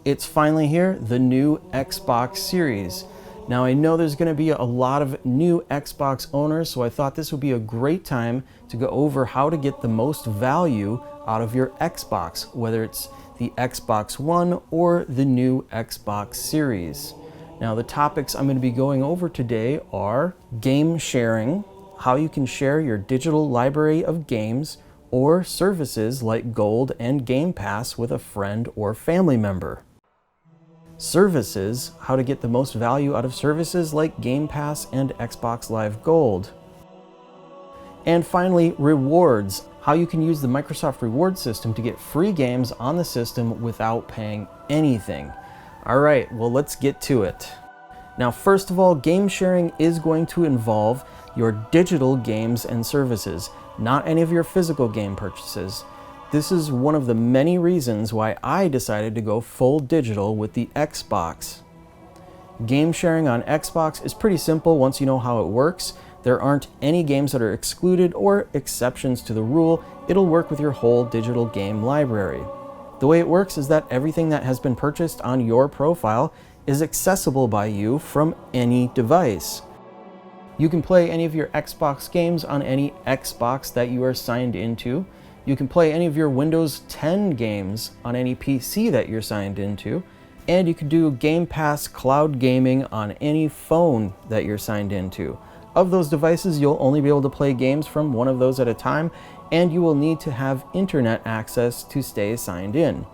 It's finally here, the new Xbox Series. Now I know there's going to be a lot of new Xbox owners, so I thought this would be a great time to go over how to get the most value out of your Xbox, whether it's the Xbox One or the new Xbox Series. Now the topics I'm going to be going over today are game sharing, how you can share your digital library of games or services like Gold and Game Pass with a friend or family member. Services, how to get the most value out of services like Game Pass and Xbox Live Gold. And finally, rewards, how you can use the Microsoft reward system to get free games on the system without paying anything. All right, well, let's get to it. Now, first of all, game sharing is going to involve your digital games and services, not any of your physical game purchases. This is one of the many reasons why I decided to go full digital with the Xbox. Game sharing on Xbox is pretty simple once you know how it works. There aren't any games that are excluded or exceptions to the rule. It'll work with your whole digital game library. The way it works is that everything that has been purchased on your profile is accessible by you from any device. You can play any of your Xbox games on any Xbox that you are signed into. You can play any of your Windows 10 games on any PC that you're signed into. And you can do Game Pass cloud gaming on any phone that you're signed into. Of those devices, you'll only be able to play games from one of those at a time, and you will need to have internet access to stay signed in.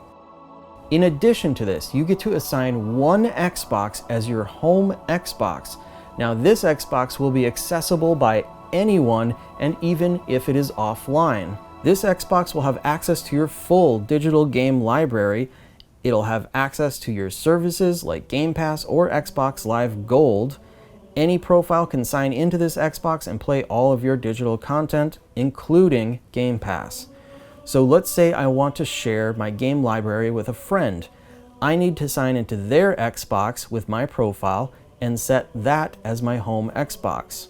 In addition to this, you get to assign one Xbox as your home Xbox. Now, this Xbox will be accessible by anyone, and even if it is offline. This Xbox will have access to your full digital game library. It'll have access to your services like Game Pass or Xbox Live Gold. Any profile can sign into this Xbox and play all of your digital content, including Game Pass. So let's say I want to share my game library with a friend. I need to sign into their Xbox with my profile and set that as my home Xbox.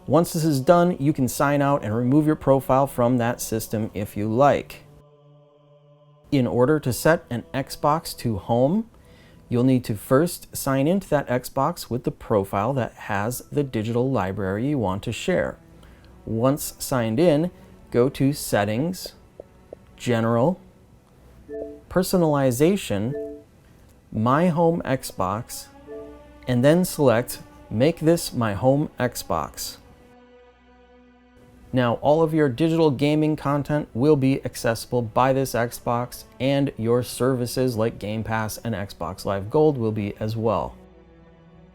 Once this is done, you can sign out and remove your profile from that system if you like. In order to set an Xbox to home, you'll need to first sign into that Xbox with the profile that has the digital library you want to share. Once signed in, go to Settings, General, Personalization, My Home Xbox, and then select Make this my home Xbox. Now, all of your digital gaming content will be accessible by this Xbox, and your services like Game Pass and Xbox Live Gold will be as well.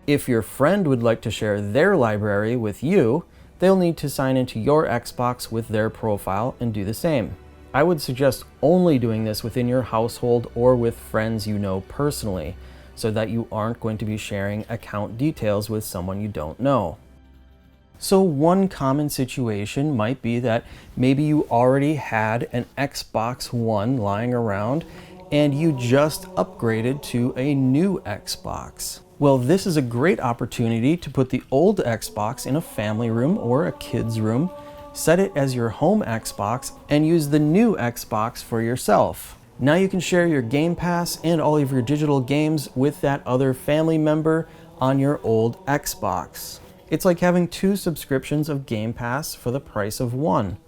If your friend would like to share their library with you, they'll need to sign into your Xbox with their profile and do the same. I would suggest only doing this within your household or with friends you know personally, so that you aren't going to be sharing account details with someone you don't know. So one common situation might be that maybe you already had an Xbox One lying around and you just upgraded to a new Xbox. Well, this is a great opportunity to put the old Xbox in a family room or a kid's room, set it as your home Xbox, and use the new Xbox for yourself. Now you can share your Game Pass and all of your digital games with that other family member on your old Xbox. It's like having two subscriptions of Game Pass for the price of one.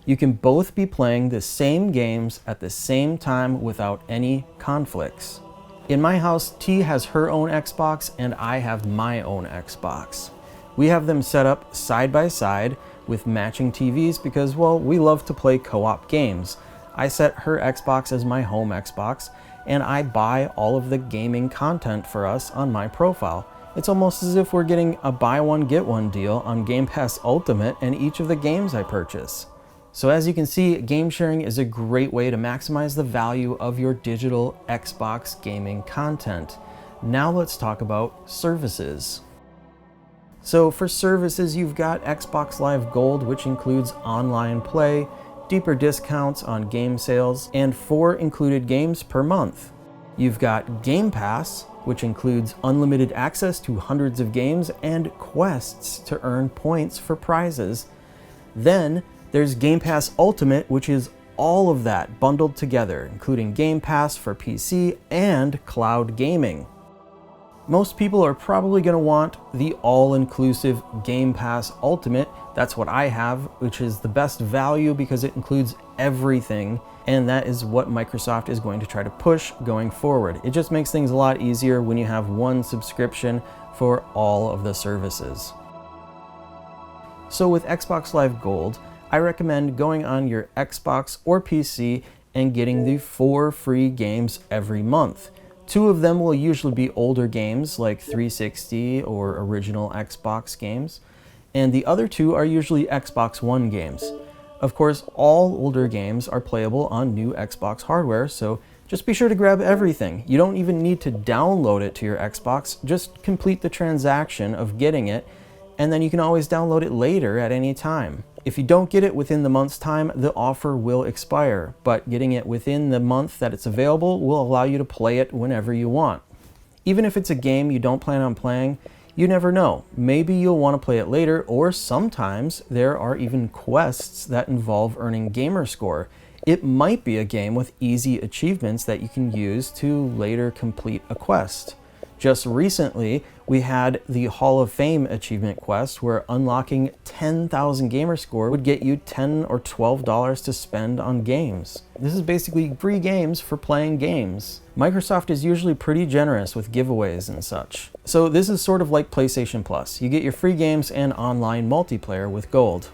You can both be playing the same games at the same time without any conflicts. In my house, T has her own Xbox and I have my own Xbox. We have them set up side by side with matching TVs because, well, we love to play co-op games. I set her Xbox as my home Xbox, and I buy all of the gaming content for us on my profile. It's almost as if we're getting a buy one get one deal on Game Pass Ultimate and each of the games I purchase. So as you can see, game sharing is a great way to maximize the value of your digital Xbox gaming content. Now let's talk about services. So for services, you've got Xbox Live Gold, which includes online play, deeper discounts on game sales, and 4 included games per month. You've got Game Pass, which includes unlimited access to hundreds of games and quests to earn points for prizes. Then there's Game Pass Ultimate, which is all of that bundled together, including Game Pass for PC and cloud gaming. Most people are probably going to want the all-inclusive Game Pass Ultimate. That's what I have, which is the best value because it includes everything, and that is what Microsoft is going to try to push going forward. It just makes things a lot easier when you have one subscription for all of the services. So with Xbox Live Gold, I recommend going on your Xbox or PC and getting the 4 free games every month. 2 of them will usually be older games like 360 or original Xbox games, and the other 2 are usually Xbox One games. Of course, all older games are playable on new Xbox hardware, so just be sure to grab everything. You don't even need to download it to your Xbox, just complete the transaction of getting it, and then you can always download it later at any time. If you don't get it within the month's time, the offer will expire, but getting it within the month that it's available will allow you to play it whenever you want. Even if it's a game you don't plan on playing, you never know. Maybe you'll want to play it later, or sometimes there are even quests that involve earning gamer score. It might be a game with easy achievements that you can use to later complete a quest. Just recently, we had the Hall of Fame achievement quest where unlocking 10,000 gamer score would get you $10 or $12 to spend on games. This is basically free games for playing games. Microsoft is usually pretty generous with giveaways and such. So this is sort of like PlayStation Plus. You get your free games and online multiplayer with Gold.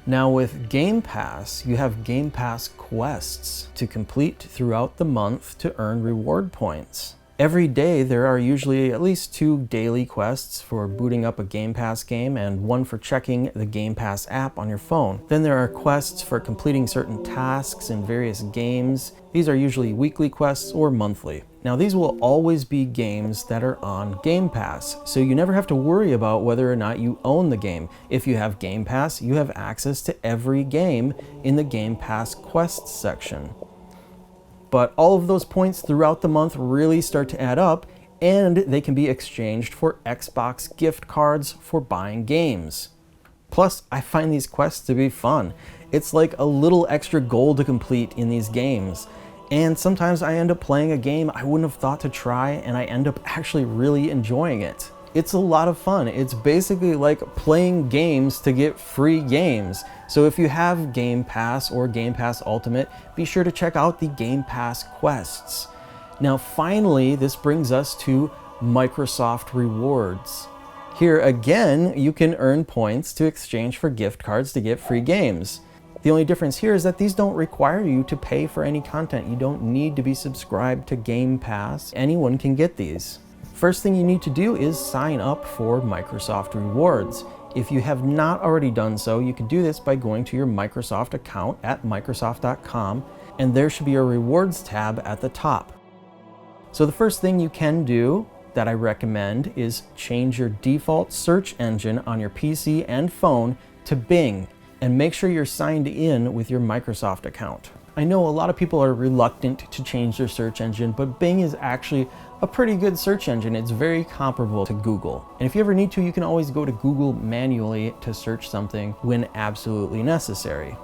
Now with Game Pass, you have Game Pass quests to complete throughout the month to earn reward points. Every day there are usually at least 2 daily quests for booting up a Game Pass game and 1 for checking the Game Pass app on your phone. Then there are quests for completing certain tasks in various games. These are usually weekly quests or monthly. Now these will always be games that are on Game Pass, so you never have to worry about whether or not you own the game. If you have Game Pass, you have access to every game in the Game Pass quests section. But all of those points throughout the month really start to add up, and they can be exchanged for Xbox gift cards for buying games. Plus, I find these quests to be fun. It's like a little extra goal to complete in these games. And sometimes I end up playing a game I wouldn't have thought to try, and I end up actually really enjoying it. It's a lot of fun. It's basically like playing games to get free games. So if you have Game Pass or Game Pass Ultimate, be sure to check out the Game Pass quests. Now finally, this brings us to Microsoft Rewards. Here again, you can earn points to exchange for gift cards to get free games. The only difference here is that these don't require you to pay for any content. You don't need to be subscribed to Game Pass. Anyone can get these. First thing you need to do is sign up for Microsoft Rewards. If you have not already done so, you can do this by going to your Microsoft account at Microsoft.com, and there should be a Rewards tab at the top. So the first thing you can do that I recommend is change your default search engine on your PC and phone to Bing, and make sure you're signed in with your Microsoft account. I know a lot of people are reluctant to change their search engine, but Bing is actually a pretty good search engine. It's very comparable to Google. And if you ever need to, you can always go to Google manually to search something when absolutely necessary.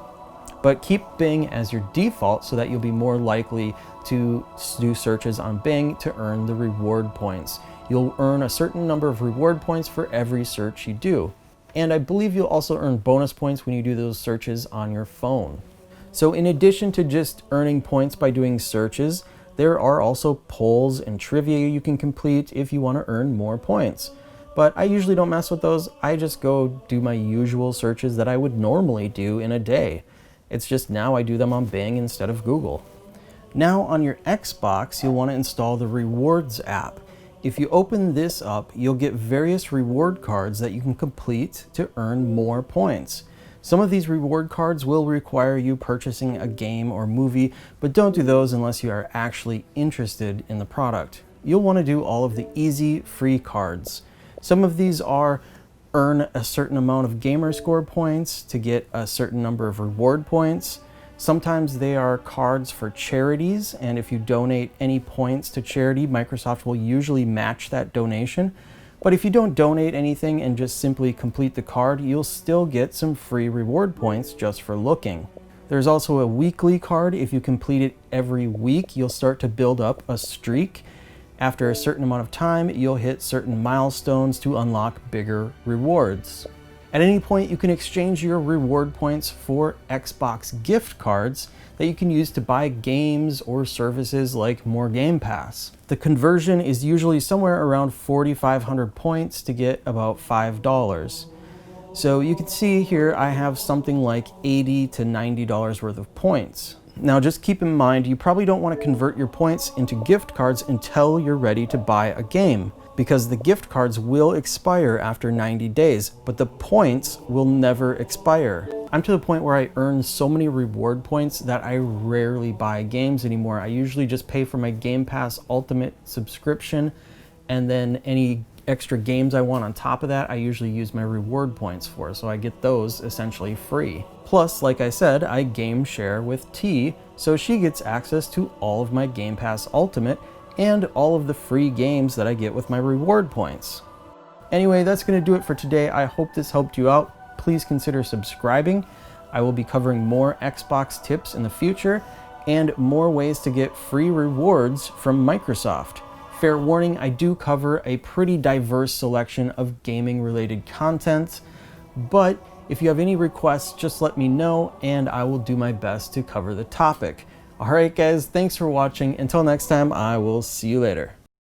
But keep Bing as your default so that you'll be more likely to do searches on Bing to earn the reward points. You'll earn a certain number of reward points for every search you do. And I believe you'll also earn bonus points when you do those searches on your phone. So in addition to just earning points by doing searches, there are also polls and trivia you can complete if you want to earn more points. But I usually don't mess with those. I just go do my usual searches that I would normally do in a day. It's just now I do them on Bing instead of Google. Now on your Xbox, you'll want to install the Rewards app. If you open this up, you'll get various reward cards that you can complete to earn more points. Some of these reward cards will require you purchasing a game or movie, but don't do those unless you are actually interested in the product. You'll want to do all of the easy, free cards. Some of these are earn a certain amount of gamer score points to get a certain number of reward points. Sometimes they are cards for charities, and if you donate any points to charity, Microsoft will usually match that donation. But if you don't donate anything and just simply complete the card, you'll still get some free reward points just for looking. There's also a weekly card. If you complete it every week, you'll start to build up a streak. After a certain amount of time, you'll hit certain milestones to unlock bigger rewards. At any point, you can exchange your reward points for Xbox gift cards that you can use to buy games or services like more Game Pass. The conversion is usually somewhere around 4,500 points to get about $5. So you can see here I have something like $80 to $90 worth of points. Now just keep in mind, you probably don't want to convert your points into gift cards until you're ready to buy a game, because the gift cards will expire after 90 days, but the points will never expire. I'm to the point where I earn so many reward points that I rarely buy games anymore. I usually just pay for my Game Pass Ultimate subscription, and then any extra games I want on top of that, I usually use my reward points for, so I get those essentially free. Plus, like I said, I game share with T, so she gets access to all of my Game Pass Ultimate and all of the free games that I get with my reward points. Anyway, that's going to do it for today. I hope this helped you out. Please consider subscribing. I will be covering more Xbox tips in the future and more ways to get free rewards from Microsoft. Fair warning, I do cover a pretty diverse selection of gaming related content, but if you have any requests, just let me know and I will do my best to cover the topic. Alright guys, thanks for watching. Until next time, I will see you later.